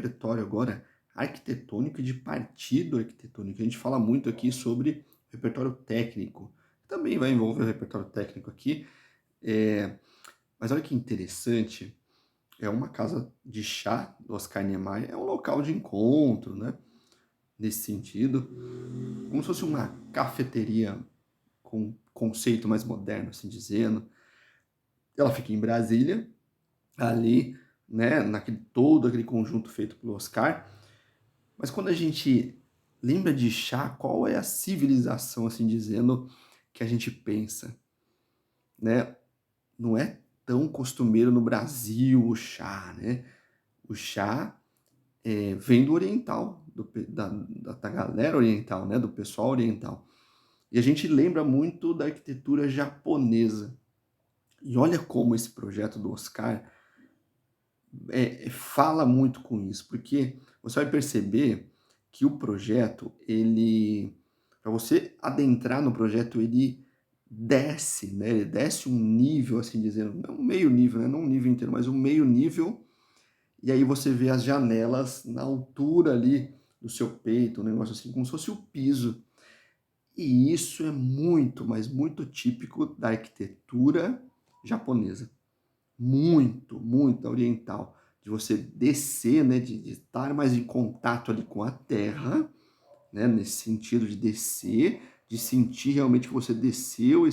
repertório agora arquitetônico e de partido arquitetônico. A gente fala muito aqui sobre repertório técnico. Também vai envolver o repertório técnico aqui. eh, mas olha que interessante, é uma casa de chá do Oscar Niemeyer, é um local de encontro, né? Nesse sentido, como se fosse uma cafeteria com conceito mais moderno, assim dizendo. Ela fica em Brasília, ali, né, naquele todo aquele conjunto feito pelo Oscar. Mas quando a gente lembra de chá, qual é a civilização, assim dizendo, que a gente pensa, né? Não é tão costumeiro no Brasil o chá, né? O chá vem do oriental, da galera oriental, né? Do pessoal oriental. E a gente lembra muito da arquitetura japonesa. E olha como esse projeto do Oscar fala muito com isso, porque você vai perceber que o projeto, ele, para você adentrar no projeto, ele desce, né? Ele desce um nível, assim dizendo, não um meio nível, né? Não um nível inteiro, mas um meio nível. E aí você vê as janelas na altura ali do seu peito, um negócio assim, como se fosse o piso. E isso é muito, mas muito típico da arquitetura japonesa. Muito, muito oriental. De você descer, né, de estar mais em contato ali com a terra, né, nesse sentido de descer, de sentir realmente que você desceu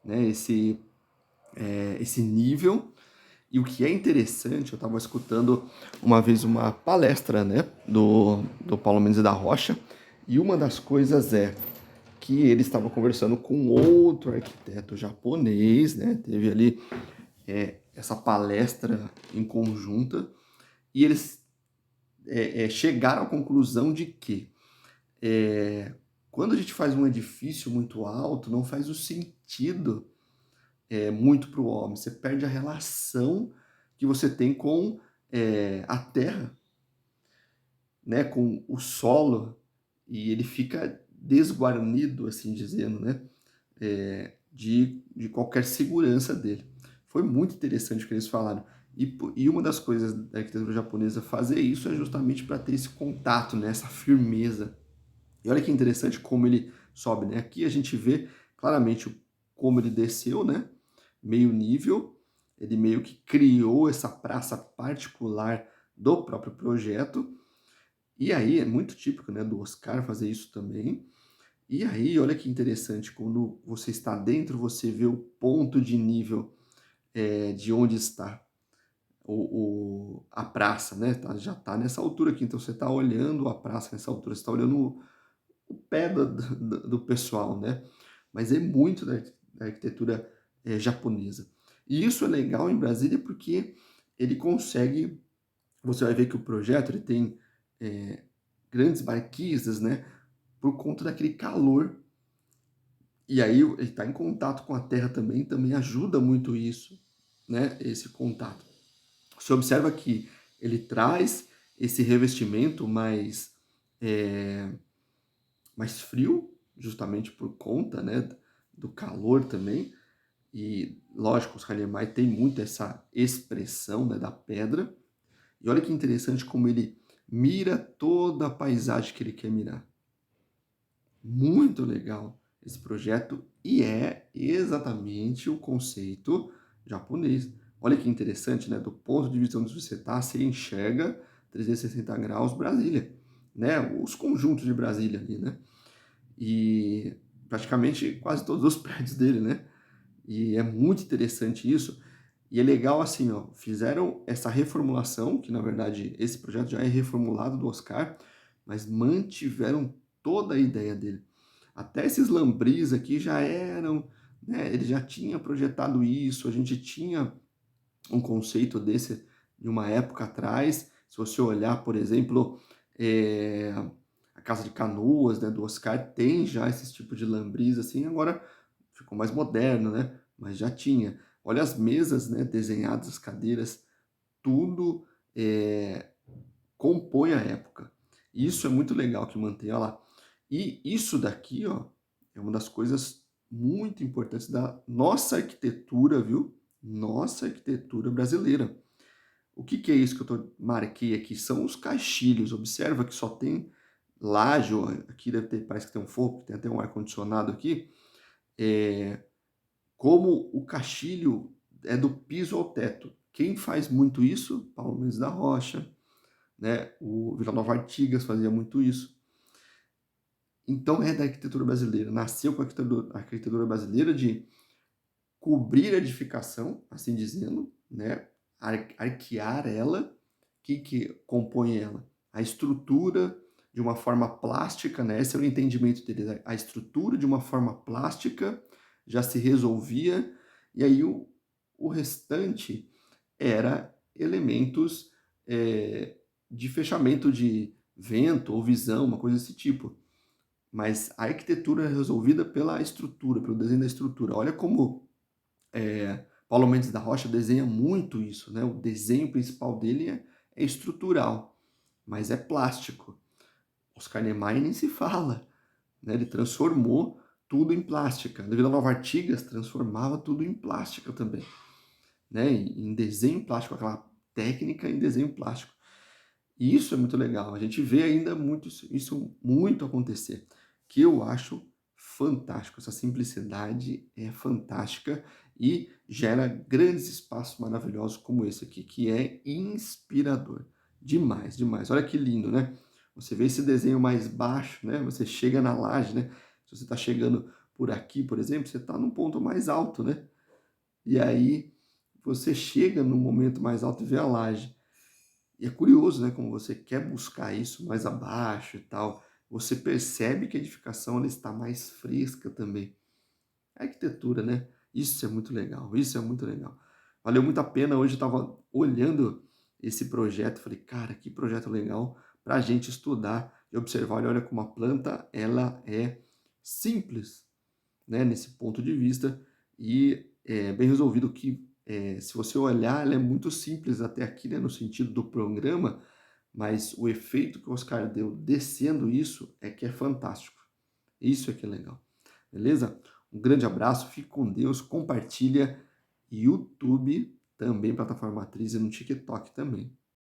né, esse nível. E o que é interessante, eu estava escutando uma vez uma palestra, né, do Paulo Mendes da Rocha, e uma das coisas é que ele estava conversando com outro arquiteto japonês, né, teve ali essa palestra em conjunta, e eles chegaram à conclusão de que quando a gente faz um edifício muito alto, não faz o sentido muito para o homem, você perde a relação que você tem com a terra, né, com o solo, e ele fica desguarnido, assim dizendo, né, de qualquer segurança dele. Foi muito interessante o que eles falaram. E uma das coisas da arquitetura japonesa fazer isso é justamente para ter esse contato, né, essa firmeza. E olha que interessante como ele sobe, né? Aqui a gente vê claramente como ele desceu, né? Meio nível, ele meio que criou essa praça particular do próprio projeto. E aí é muito típico, né, do Oscar fazer isso também. E aí, olha que interessante, quando você está dentro, você vê o ponto de nível de onde está a praça, né? Já está nessa altura aqui, então você está olhando a praça nessa altura, você está olhando o pé do pessoal, né? Mas é muito da arquitetura japonesa. E isso é legal em Brasília porque ele consegue, você vai ver que o projeto ele tem eh, grandes marquises, né? Por conta daquele calor. E aí ele está em contato com a terra também, também ajuda muito isso, né? Esse contato. Você observa que ele traz esse revestimento eh, mais frio, justamente por conta, né, do calor também. E lógico, os Halleymeyer tem muito essa expressão, né, da pedra. E olha que interessante como ele mira toda a paisagem que ele quer mirar. Muito legal esse projeto e é exatamente o conceito japonês. Olha que interessante, né? Do ponto de vista onde você está, você enxerga 360 graus Brasília, né? Os conjuntos de Brasília ali, né? E praticamente quase todos os prédios dele, né? E é muito interessante isso. E é legal assim, ó, fizeram essa reformulação, que na verdade esse projeto já é reformulado do Oscar, mas mantiveram toda a ideia dele. Até esses lambris aqui já eram, né, ele já tinha projetado isso, a gente tinha um conceito desse de uma época atrás. Se você olhar, por exemplo, a Casa de Canoas, né, do Oscar, tem já esse tipo de lambris assim, agora ficou mais moderno, né? Mas já tinha. Olha as mesas, né, desenhadas, as cadeiras, tudo compõe a época. Isso é muito legal que mantém, olha lá. E isso daqui, ó, é uma das coisas muito importantes da nossa arquitetura, viu? Nossa arquitetura brasileira. O que que é isso que marquei aqui? São os caixilhos. Observa que só tem laje, ó, aqui deve ter, parece que tem um forro, tem até um ar-condicionado aqui. É, como o caixilho é do piso ao teto. Quem faz muito isso? Paulo Mendes da Rocha, né? O Vila Nova Artigas fazia muito isso. Então é da arquitetura brasileira. Nasceu com a arquitetura brasileira de cobrir a edificação, assim dizendo, né? Arquear ela. O que compõe ela? A estrutura de uma forma plástica, né? Esse é o entendimento deles. A estrutura de uma forma plástica já se resolvia, e aí o restante era elementos de fechamento de vento ou visão, uma coisa desse tipo. Mas a arquitetura é resolvida pela estrutura, pelo desenho da estrutura. Olha como Paulo Mendes da Rocha desenha muito isso, né? O desenho principal dele é estrutural, mas é plástico. Oscar Niemeyer nem se fala, né? Ele transformou tudo em plástica. A Vila Nova Artigas transformava tudo em plástica também, né? Em desenho plástico, aquela técnica em desenho plástico. E isso é muito legal. A gente vê ainda muito isso muito acontecer, que eu acho fantástico. Essa simplicidade é fantástica e gera grandes espaços maravilhosos como esse aqui, que é inspirador. Demais, demais. Olha que lindo, né? Você vê esse desenho mais baixo, né? Você chega na laje, né? Se você está chegando por aqui, por exemplo, você está num ponto mais alto, né? E aí você chega no momento mais alto e vê a laje. E é curioso, né, como você quer buscar isso mais abaixo e tal, você percebe que a edificação ela está mais fresca também. A arquitetura, né? Isso é muito legal, isso é muito legal. Valeu muito a pena, hoje eu estava olhando esse projeto, falei, cara, que projeto legal para a gente estudar e observar. Olha como a planta, ela é simples, né, nesse ponto de vista, e é bem resolvido que, se você olhar, ela é muito simples até aqui, né, no sentido do programa, mas o efeito que o Oscar deu descendo isso é que é fantástico. Isso é que é legal. Beleza? Um grande abraço, fique com Deus, compartilha YouTube também, plataforma matriz e no TikTok também.